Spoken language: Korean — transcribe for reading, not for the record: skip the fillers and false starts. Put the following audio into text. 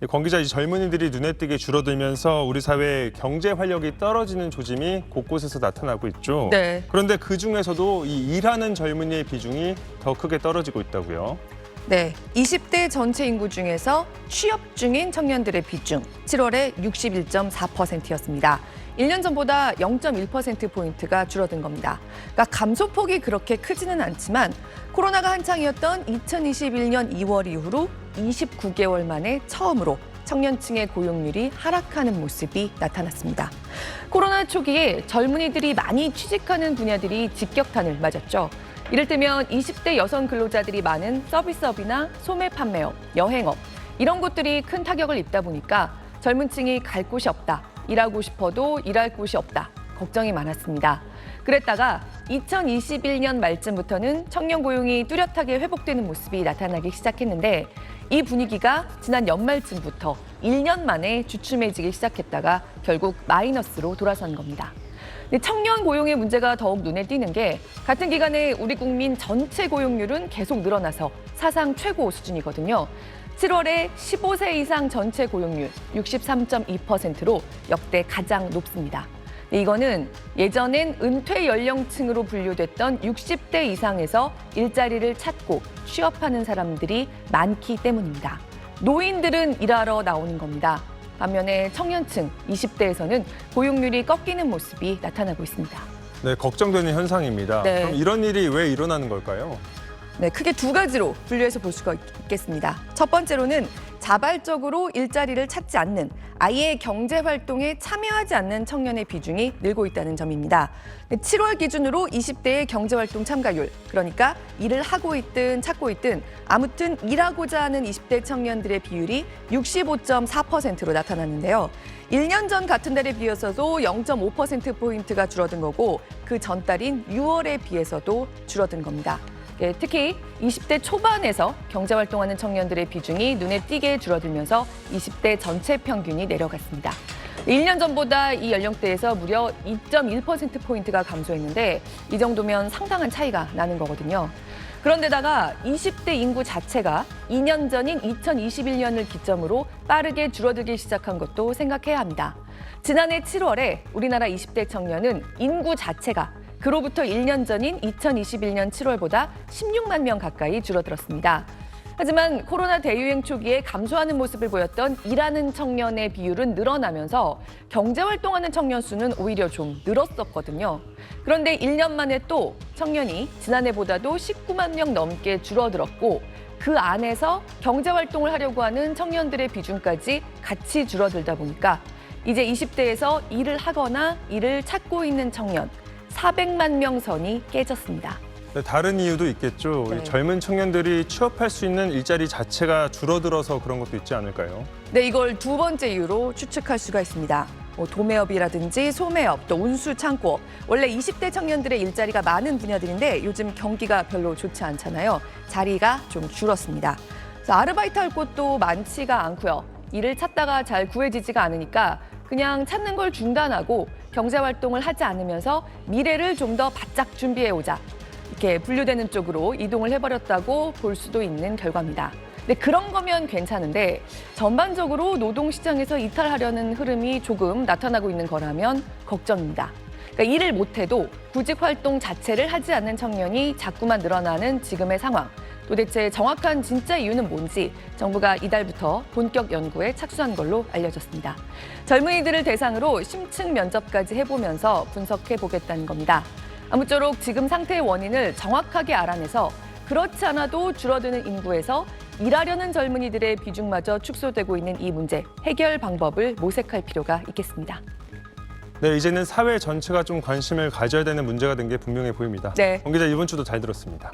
권 기자, 이 젊은이들이 눈에 띄게 줄어들면서 우리 사회의 경제 활력이 떨어지는 조짐이 곳곳에서 나타나고 있죠. 네. 그런데 그중에서도 이 일하는 젊은이의 비중이 더 크게 떨어지고 있다고요. 네, 20대 전체 인구 중에서 취업 중인 청년들의 비중 7월에 61.4%였습니다. 1년 전보다 0.1%포인트가 줄어든 겁니다. 그러니까 감소폭이 그렇게 크지는 않지만 코로나가 한창이었던 2021년 2월 이후로 29개월 만에 처음으로 청년층의 고용률이 하락하는 모습이 나타났습니다. 코로나 초기에 젊은이들이 많이 취직하는 분야들이 직격탄을 맞았죠. 이를테면 20대 여성 근로자들이 많은 서비스업이나 소매 판매업, 여행업 이런 곳들이 큰 타격을 입다 보니까 젊은 층이 갈 곳이 없다, 일하고 싶어도 일할 곳이 없다, 걱정이 많았습니다. 그랬다가 2021년 말쯤부터는 청년 고용이 뚜렷하게 회복되는 모습이 나타나기 시작했는데 이 분위기가 지난 연말쯤부터 1년 만에 주춤해지기 시작했다가 결국 마이너스로 돌아선 겁니다. 청년 고용의 문제가 더욱 눈에 띄는 게 같은 기간에 우리 국민 전체 고용률은 계속 늘어나서 사상 최고 수준이거든요. 7월에 15세 이상 전체 고용률 63.2%로 역대 가장 높습니다. 이거는 예전엔 은퇴 연령층으로 분류됐던 60대 이상에서 일자리를 찾고 취업하는 사람들이 많기 때문입니다. 노인들은 일하러 나오는 겁니다. 반면에 청년층 20대에서는 고용률이 꺾이는 모습이 나타나고 있습니다. 네, 걱정되는 현상입니다. 네. 그럼 이런 일이 왜 일어나는 걸까요? 네, 크게 두 가지로 분류해서 볼 수가 있겠습니다. 첫 번째로는 자발적으로 일자리를 찾지 않는, 아예 경제 활동에 참여하지 않는 청년의 비중이 늘고 있다는 점입니다. 7월 기준으로 20대의 경제 활동 참가율, 그러니까 일을 하고 있든 찾고 있든 아무튼 일하고자 하는 20대 청년들의 비율이 65.4%로 나타났는데요. 1년 전 같은 달에 비해서도 0.5%포인트가 줄어든 거고 그 전달인 6월에 비해서도 줄어든 겁니다. 특히 20대 초반에서 경제활동하는 청년들의 비중이 눈에 띄게 줄어들면서 20대 전체 평균이 내려갔습니다. 1년 전보다 이 연령대에서 무려 2.1%포인트가 감소했는데 이 정도면 상당한 차이가 나는 거거든요. 그런데다가 20대 인구 자체가 2년 전인 2021년을 기점으로 빠르게 줄어들기 시작한 것도 생각해야 합니다. 지난해 7월에 우리나라 20대 청년은 인구 자체가 그로부터 1년 전인 2021년 7월보다 16만 명 가까이 줄어들었습니다. 하지만 코로나 대유행 초기에 감소하는 모습을 보였던 일하는 청년의 비율은 늘어나면서 경제활동하는 청년 수는 오히려 좀 늘었었거든요. 그런데 1년 만에 또 청년이 지난해보다도 19만 명 넘게 줄어들었고 그 안에서 경제활동을 하려고 하는 청년들의 비중까지 같이 줄어들다 보니까 이제 20대에서 일을 하거나 일을 찾고 있는 청년 400만 명 선이 깨졌습니다. 네, 다른 이유도 있겠죠. 네. 젊은 청년들이 취업할 수 있는 일자리 자체가 줄어들어서 그런 것도 있지 않을까요? 네, 이걸 두 번째 이유로 추측할 수가 있습니다. 도매업이라든지 소매업, 또 운수 창고업. 원래 20대 청년들의 일자리가 많은 분야들인데 요즘 경기가 별로 좋지 않잖아요. 자리가 좀 줄었습니다. 그래서 아르바이트 할 곳도 많지가 않고요. 일을 찾다가 잘 구해지지가 않으니까 그냥 찾는 걸 중단하고 경제활동을 하지 않으면서 미래를 좀 더 바짝 준비해오자. 이렇게 분류되는 쪽으로 이동을 해버렸다고 볼 수도 있는 결과입니다. 근데 그런 거면 괜찮은데 전반적으로 노동시장에서 이탈하려는 흐름이 조금 나타나고 있는 거라면 걱정입니다. 그러니까 일을 못해도 구직 활동 자체를 하지 않는 청년이 자꾸만 늘어나는 지금의 상황. 도대체 정확한 진짜 이유는 뭔지 정부가 이달부터 본격 연구에 착수한 걸로 알려졌습니다. 젊은이들을 대상으로 심층 면접까지 해보면서 분석해보겠다는 겁니다. 아무쪼록 지금 상태의 원인을 정확하게 알아내서 그렇지 않아도 줄어드는 인구에서 일하려는 젊은이들의 비중마저 축소되고 있는 이 문제, 해결 방법을 모색할 필요가 있겠습니다. 네, 이제는 사회 전체가 좀 관심을 가져야 되는 문제가 된 게 분명해 보입니다. 네. 권 기자, 이번 주도 잘 들었습니다.